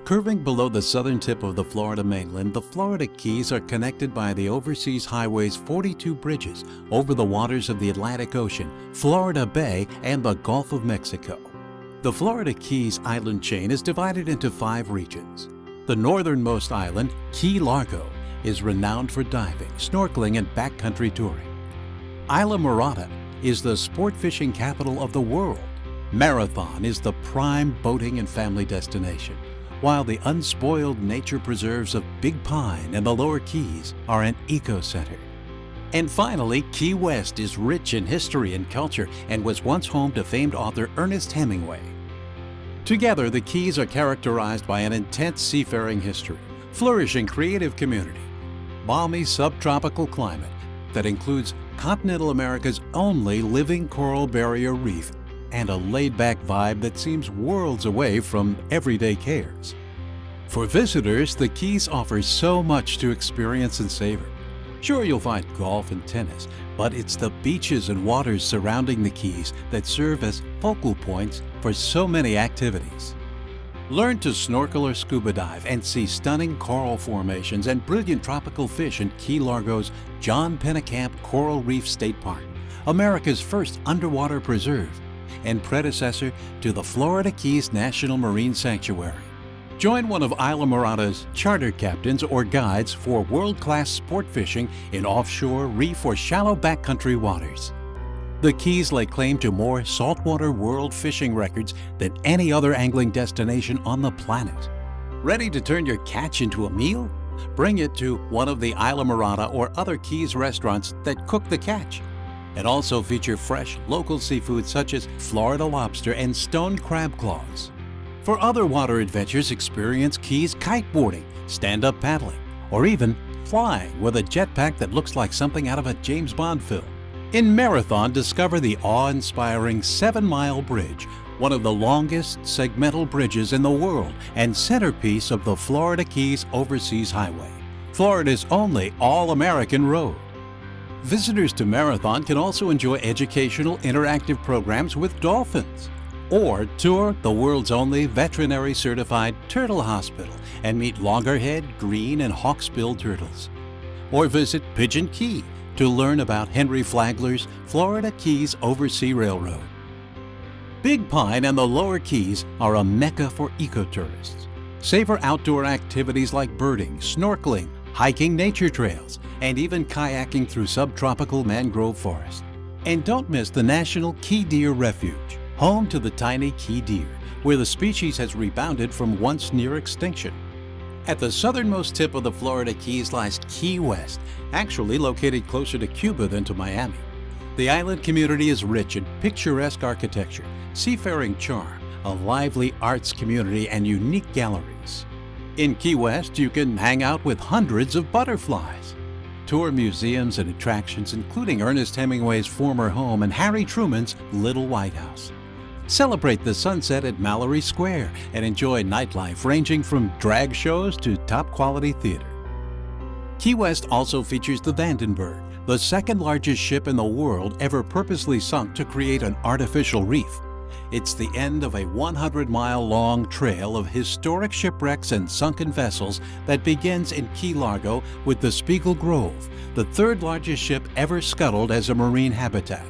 Curving below the southern tip of the Florida mainland, the Florida Keys are connected by the Overseas Highway's 42 bridges over the waters of the Atlantic Ocean, Florida Bay, and the Gulf of Mexico. The Florida Keys island chain is divided into 5 regions. The northernmost island, Key Largo, is renowned for diving, snorkeling, and backcountry touring. Islamorada is the sport fishing capital of the world. Marathon is the prime boating and family destination, while the unspoiled nature preserves of Big Pine and the Lower Keys are an eco-center. And finally, Key West is rich in history and culture and was once home to famed author Ernest Hemingway. Together, the Keys are characterized by an intense seafaring history, flourishing creative community, balmy subtropical climate that includes continental America's only living coral barrier reef, and a laid-back vibe that seems worlds away from everyday cares. For visitors, the Keys offers so much to experience and savor. Sure, you'll find golf and tennis, but it's the beaches and waters surrounding the Keys that serve as focal points for so many activities. Learn to snorkel or scuba dive and see stunning coral formations and brilliant tropical fish in Key Largo's John Pennekamp Coral Reef State Park, America's first underwater preserve and predecessor to the Florida Keys National Marine Sanctuary. Join one of Islamorada's charter captains or guides for world-class sport fishing in offshore, reef, or shallow backcountry waters. The Keys lay claim to more saltwater world fishing records than any other angling destination on the planet. Ready to turn your catch into a meal? Bring it to one of the Islamorada or other Keys restaurants that cook the catch, and also feature fresh local seafood such as Florida lobster and stone crab claws. For other water adventures, experience Keys kiteboarding, stand-up paddling, or even flying with a jetpack that looks like something out of a James Bond film. In Marathon, discover the awe-inspiring 7-mile bridge, one of the longest segmental bridges in the world and centerpiece of the Florida Keys Overseas Highway, Florida's only all-American road. Visitors to Marathon can also enjoy educational, interactive programs with dolphins, or tour the world's only veterinary-certified turtle hospital and meet loggerhead, green, and hawksbill turtles. Or visit Pigeon Key to learn about Henry Flagler's Florida Keys Oversea Railroad. Big Pine and the Lower Keys are a mecca for ecotourists. Savor outdoor activities like birding, snorkeling, hiking nature trails, and even kayaking through subtropical mangrove forest. And don't miss the National Key Deer Refuge, home to the tiny key deer, where the species has rebounded from once near extinction. At the southernmost tip of the Florida Keys lies Key West, actually located closer to Cuba than to Miami. The island community is rich in picturesque architecture, seafaring charm, a lively arts community, and unique galleries. In Key West, you can hang out with hundreds of butterflies, tour museums and attractions, including Ernest Hemingway's former home and Harry Truman's Little White House. Celebrate the sunset at Mallory Square and enjoy nightlife ranging from drag shows to top-quality theater. Key West also features the Vandenberg, the second-largest ship in the world ever purposely sunk to create an artificial reef. It's the end of a 100-mile-long trail of historic shipwrecks and sunken vessels that begins in Key Largo with the Spiegel Grove, the third-largest ship ever scuttled as a marine habitat.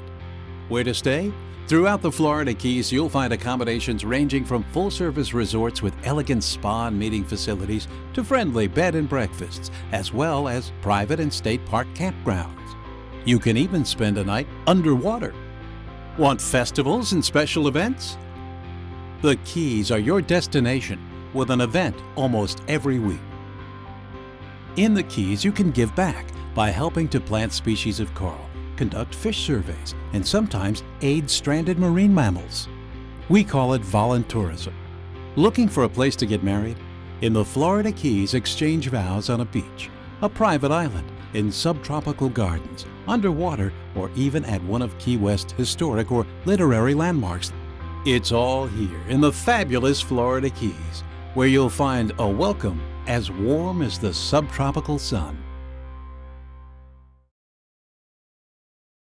Where to stay? Throughout the Florida Keys, you'll find accommodations ranging from full-service resorts with elegant spa and meeting facilities to friendly bed and breakfasts, as well as private and state park campgrounds. You can even spend a night underwater. Want festivals and special events? The Keys are your destination with an event almost every week. In the Keys, you can give back by helping to plant species of coral, conduct fish surveys, and sometimes aid stranded marine mammals. We call it voluntourism. Looking for a place to get married? In the Florida Keys, exchange vows on a beach, a private island, in subtropical gardens, underwater, or even at one of Key West's historic or literary landmarks. It's all here in the fabulous Florida Keys, where you'll find a welcome as warm as the subtropical sun.